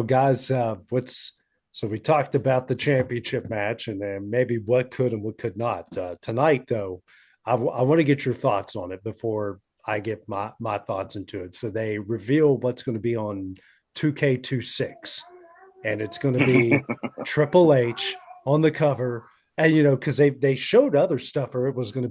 Well, guys, so we talked about the championship match and then maybe what could and what could not. Tonight, though, I want to get your thoughts on it before I get my thoughts into it. So they reveal what's going to be on 2K26, and it's going to be Triple H on the cover. And because they showed other stuff, or it was going to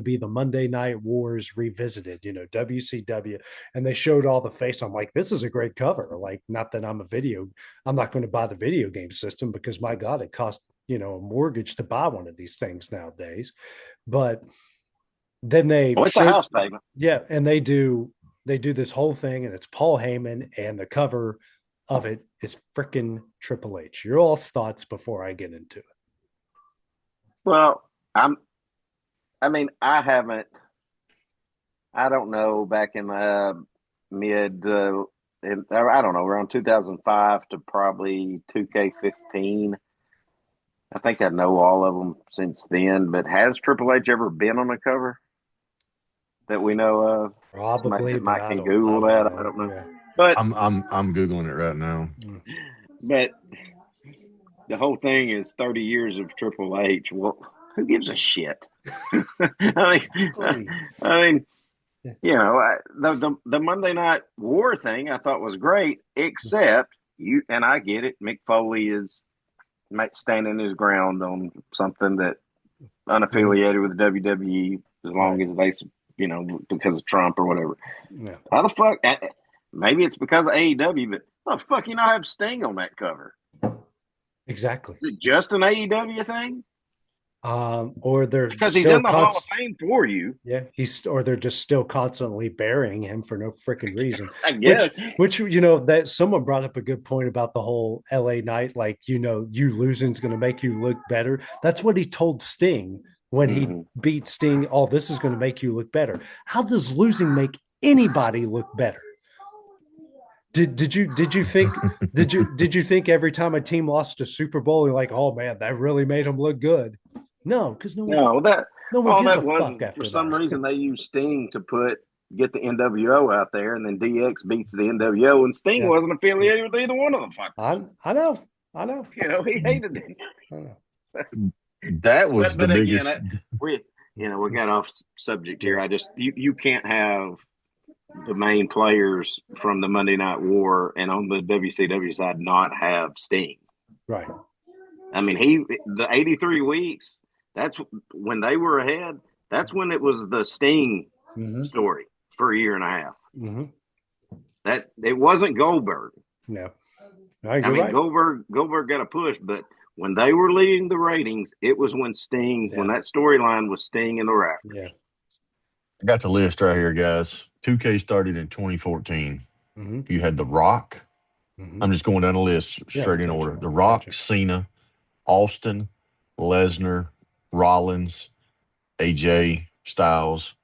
be the Monday Night Wars revisited, WCW, and they showed all the face. I'm like, this is a great cover. Like, not that I'm not going to buy the video game system because my God, it costs a mortgage to buy one of these things nowadays. But then they Well, it's a showed, house payment. yeah, and they do this whole thing, and it's Paul Heyman, and the cover of it is freaking Triple H. Your all thoughts before I get into it. Well, I'm. I mean, I haven't. I don't know. Back in mid, I don't know, around 2005 to probably 2K15. I think I know all of them since then. But has Triple H ever been on a cover that we know of? Probably, but Mike I can don't I Google don't that. I know. don't know. Yeah. But I'm googling it right now. but the whole thing is 30 years of Triple H. Well, who gives a shit? I mean, I mean, Yeah. the Monday Night War thing I thought was great, except you and I get it. Mick Foley is standing his ground on something that unaffiliated with the WWE as long Right. as they, because of Trump or whatever. Yeah. How the fuck? Maybe it's because of AEW, but how the fuck you not have Sting on that cover? Exactly. Is it just an AEW thing? Or they're Because he's still in the Hall of Fame for you, yeah, or they're just still constantly burying him for no freaking reason. I Which, guess. that someone brought up a good point about the whole LA night, like, you losing is going to make you look better. That's what he told Sting when he Mm-hmm. beat Sting. Oh, this is going to make you look better. How does losing make anybody look better? Did you think every time a team lost a Super Bowl, you're like, oh man, that really made them look good? No, because no one No, that no one all gives that a was fuck is for after some that. reason they used Sting to get the NWO out there, and then DX beats the NWO, and Sting Yeah, wasn't affiliated with either one of them fuckers. I know, I know, He hated it. I know. That was the But again, biggest. we got off subject here. Yeah, I just you can't have the main players from the Monday Night War and on the WCW side not have Sting. right. I mean, the 83 weeks. That's when they were ahead. That's when it was the Sting Mm-hmm. story for a year and a half. Mm-hmm. That it wasn't Goldberg. No, no, I you're mean, right. Goldberg got a push, but when they were leading the ratings, it was when Yeah, when that storyline was Sting in the rafters. yeah. I got the list right here, guys. 2K started in 2014. Mm-hmm. You had The Rock. Mm-hmm. I'm just going down the list Yeah, straight in gotcha, order. The gotcha. Rock, Cena, Austin, Lesnar, Rollins, AJ Styles.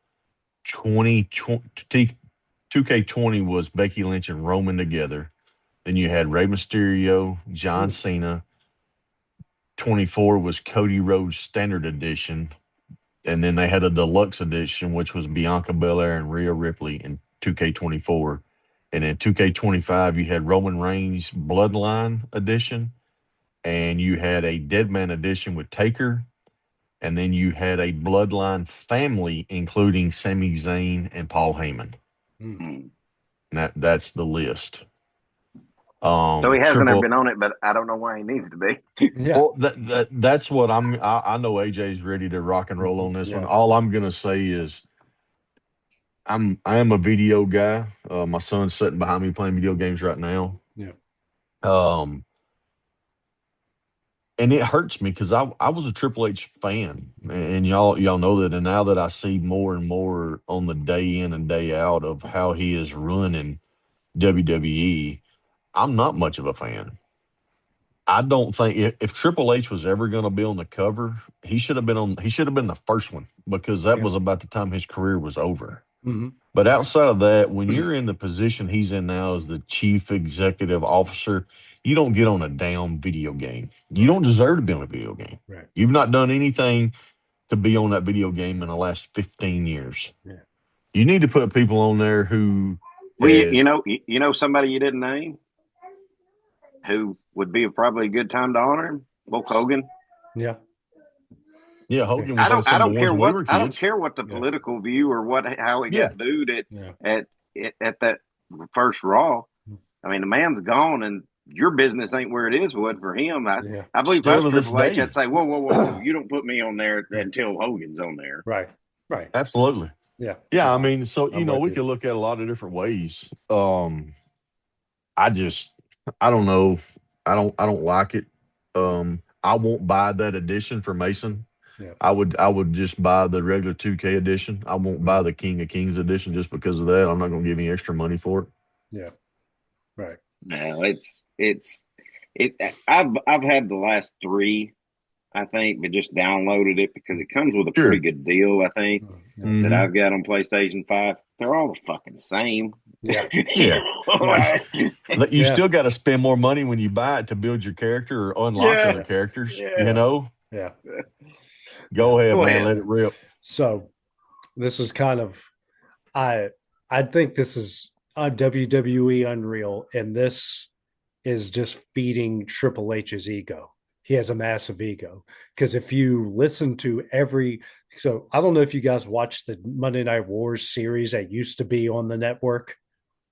2K20 was Becky Lynch and Roman together. Then you had Rey Mysterio, John Mm. Cena. 24 was Cody Rhodes Standard Edition. And then they had a deluxe edition, which was Bianca Belair and Rhea Ripley in 2K24. And in 2K25, you had Roman Reigns Bloodline Edition. And you had a Deadman Edition with Taker. And then you had a Bloodline family, including Sami Zayn and Paul Heyman. Mm. Mm. And that's the list. So he hasn't ever Triple. been on it, but I don't know why he needs to be. Yeah. Well, that's what I know AJ's ready to rock and roll Mhm. on this one. Yeah. All I'm gonna say is I am a video guy. My son's sitting behind me playing video games right now. Yeah. Um, and it hurts me because I was a Triple H fan, and y'all know that. And now that I see more and more on the day in and day out of how he is running WWE, I'm not much of a fan. I don't think if Triple H was ever going to be on the cover, he should have been on. He should have been the first one because that Yeah. was about the time his career was over. Mm-hmm. But outside of that, when you're in the position he's in now as the chief executive officer, you don't get on a damn video game. You Right. don't deserve to be on a video game. Right. You've not done anything to be on that video game in the last 15 years. Yeah. You need to put people on there who Well, has you know somebody you didn't name? who would be probably a good time to honor him? Hulk Hogan. Yeah. Yeah, Hogan was on some of the ones when we were I don't kids. care what the political view or how it got booed at that first Raw. I mean, the man's gone, and your business ain't where it is. What for him? I believe if I Still was to this Triple H, day. I'd say, whoa, you don't put me on there until Hogan's on there. Right. Absolutely. Yeah. Yeah, I mean, so we you. could look at a lot of different ways. I don't know. I don't like it. I won't buy that edition for Mason. Yeah. I would just buy the regular 2K edition. I won't buy the King of Kings edition just because of that. I'm not going to give any extra money for it. Yeah. Right. No, I've had the last 3, I think, but just downloaded it because it comes with a pretty good deal, I think, that I've got on PlayStation 5. They're all the fucking same. Yeah. Yeah. You still got to spend more money when you buy it to build your character or unlock other characters, Yeah. Go ahead, man. Let it rip. So this is kind of, I think this is a WWE Unreal, and this is just feeding Triple H's ego. He has a massive ego, because if you listen to so I don't know if you guys watched the Monday Night Wars series that used to be on the network,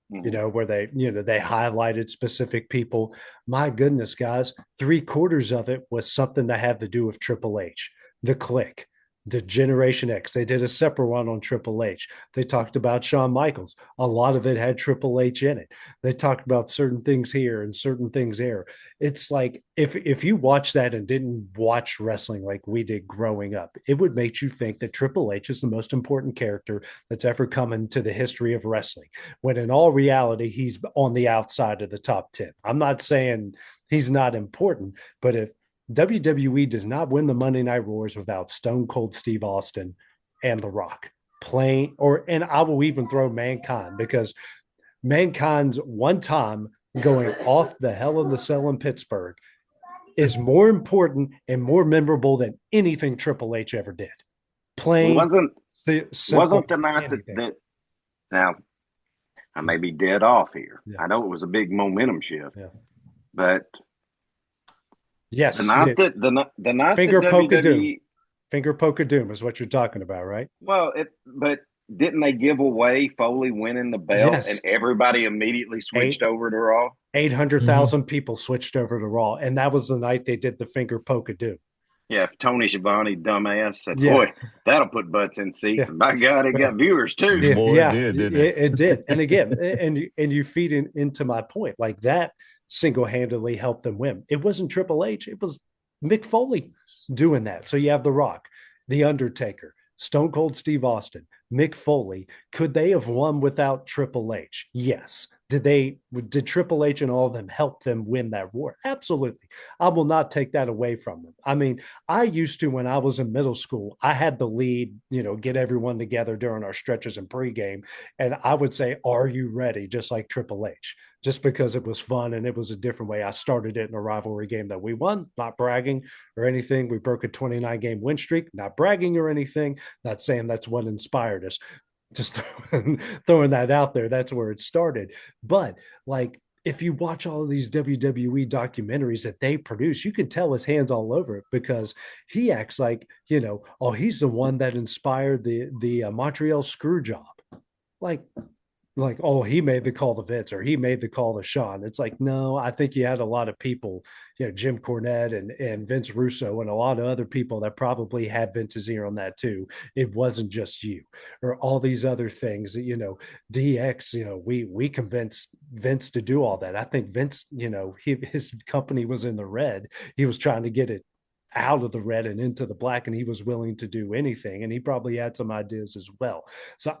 where they highlighted specific people. My goodness, guys, 3/4 of it was something that had to do with Triple H, the Click, the Generation X. They did a separate one on Triple H. They talked about Shawn Michaels. A lot of it had Triple H in it. They talked about certain things here and certain things there. It's like if you watch that and didn't watch wrestling like we did growing up, it would make you think that Triple H is the most important character that's ever come into the history of wrestling, when in all reality, he's on the outside of the top 10. I'm not saying he's not important, but if WWE does not win the Monday Night Wars without Stone Cold Steve Austin and The Rock playing, and I will even throw Mankind, because Mankind's one time going off the Hell in the Cell in Pittsburgh is more important and more memorable than anything Triple H ever did. Playing wasn't the night that now I may be dead off here. I know it was a big momentum shift, but yes, the night finger that poke WWE, of doom. Finger poke of doom is what you're talking about, right? Well, but didn't they give away Foley winning the belt, and everybody immediately switched over to Raw? 800,000 people switched over to Raw, and that was the night they did the finger poke of doom. Yeah, Tony Schiavone, dumbass, said, "Boy, that'll put butts in seats." And by God, it got viewers too. It did, didn't it? It did. And again, and you feed into my point, like that single-handedly helped them win. It wasn't Triple H, it was Mick Foley doing that. So you have The Rock, The Undertaker, Stone Cold Steve Austin, Mick Foley. Could they have won without Triple H? Yes. Did Triple H and all of them help them win that war? Absolutely. I will not take that away from them. I mean, I used to, when I was in middle school, I had the lead, get everyone together during our stretches and pregame. And I would say, "Are you ready?" Just like Triple H, just because it was fun and it was a different way. I started it in a rivalry game that we won, not bragging or anything. We broke a 29-game win streak, not bragging or anything, not saying that's what inspired us. Just throwing that out there. That's where it started. But like, if you watch all of these WWE documentaries that they produce, you can tell his hands all over it, because he acts like, he's the one that inspired the Montreal screw job. Like, oh, he made the call to Vince, or he made the call to Sean. It's like, no, I think you had a lot of people, Jim Cornette and Vince Russo and a lot of other people that probably had Vince's ear on that too. It wasn't just you, or all these other things that, DX, we convinced Vince to do all that. I think Vince, his company was in the red. He was trying to get it out of the red and into the black, and he was willing to do anything. And he probably had some ideas as well. So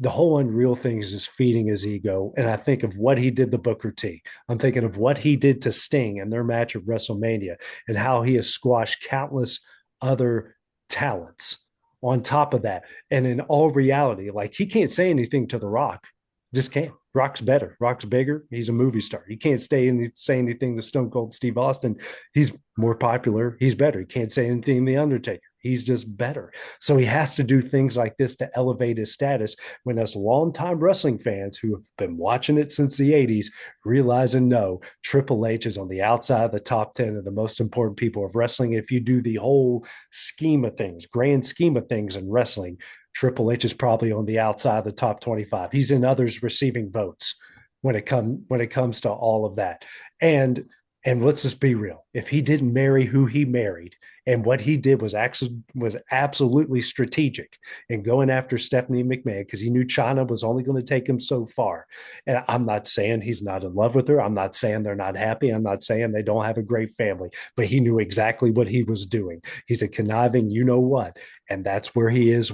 the whole Unreal thing is just feeding his ego. And I think of what he did to Booker T. I'm thinking of what he did to Sting in their match at WrestleMania, and how he has squashed countless other talents on top of that. And in all reality, like, he can't say anything to The Rock. Just can't. Rock's better. Rock's bigger. He's a movie star. He can't say anything to Stone Cold Steve Austin. He's more popular. He's better. He can't say anything to The Undertaker. He's just better. So he has to do things like this to elevate his status. When us longtime wrestling fans who have been watching it since the 80s realize and know Triple H is on the outside of the top 10 of the most important people of wrestling. If you do the whole scheme of things, grand scheme of things in wrestling, Triple H is probably on the outside of the top 25. He's in others receiving votes when it comes to all of that. And let's just be real. If he didn't marry who he married, and what he did was actually was absolutely strategic in going after Stephanie McMahon because he knew China was only going to take him so far. And I'm not saying he's not in love with her. I'm not saying they're not happy. I'm not saying they don't have a great family, but he knew exactly what he was doing. He's a conniving, you know what, and that's where he is,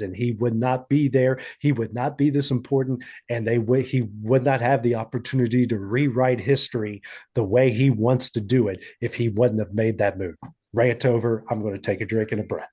and he would not be there. He would not be this important, and he would not have the opportunity to rewrite history the way he wants to do it if he wouldn't have made that move. Rant over. I'm going to take a drink and a breath.